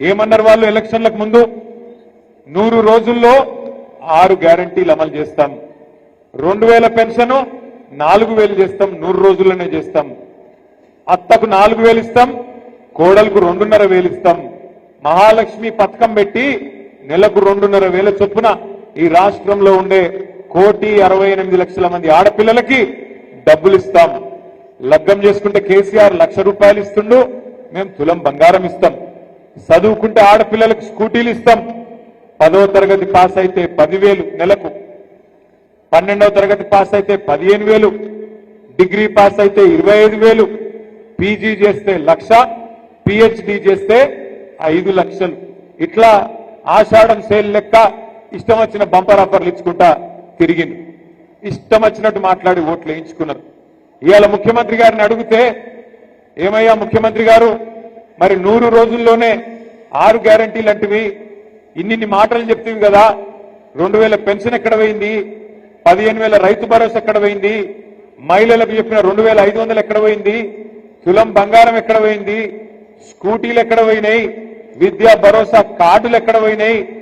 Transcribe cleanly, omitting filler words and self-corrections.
ఏమన్నారు వాళ్ళు ఎలక్షన్లకు ముందు? 100 రోజుల్లో 6 గ్యారంటీలు అమలు చేస్తాం, 2000 పెన్షన్ 4000 చేస్తాం, 100 రోజుల్లోనే చేస్తాం, అత్తకు 4000 ఇస్తాం, కోడలకు 2,500 ఇస్తాం, మహాలక్ష్మి పథకం పెట్టి నెలకు 2,500 చొప్పున ఈ రాష్ట్రంలో ఉండే 1,68,00,000 మంది ఆడపిల్లలకి డబ్బులు ఇస్తాం. లగ్గం చేసుకుంటే కేసీఆర్ ₹1,00,000 ఇస్తుండు, మేము తులం బంగారం ఇస్తాం. చదువుకుంటే ఆడపిల్లలకు స్కూటీలు ఇస్తాం. 10వ తరగతి పాస్ అయితే 10,000 నెలకు, 12వ తరగతి పాస్ అయితే 15,000, డిగ్రీ పాస్ అయితే 25,000, పీజీ చేస్తే 1,00,000, పిహెచ్డి చేస్తే 5 లక్షలు. ఇట్లా ఆషాఢం సేల్ లెక్క ఇష్టం వచ్చిన బంపర్ ఆఫర్లు ఇచ్చుకుంటా తిరిగింది. ఇష్టం వచ్చినట్టు మాట్లాడి ఓట్లు వేయించుకున్నారు. ఇవాళ ముఖ్యమంత్రి గారిని అడిగితే, ఏమయ్యా ముఖ్యమంత్రి గారు, మరి 100 రోజుల్లోనే 6 గ్యారంటీలు అంటివి, ఇన్ని మాటలు చెప్తీవి కదా, 2,000 పెన్షన్ ఎక్కడ పోయింది, 15,000 రైతు భరోసా ఎక్కడ పోయింది, మహిళలకు చెప్పిన 2,500 ఎక్కడ పోయింది, తులం బంగారం ఎక్కడ పోయింది, స్కూటీలు ఎక్కడ పోయినాయి, విద్యా భరోసా కార్డులు ఎక్కడ పోయినాయి,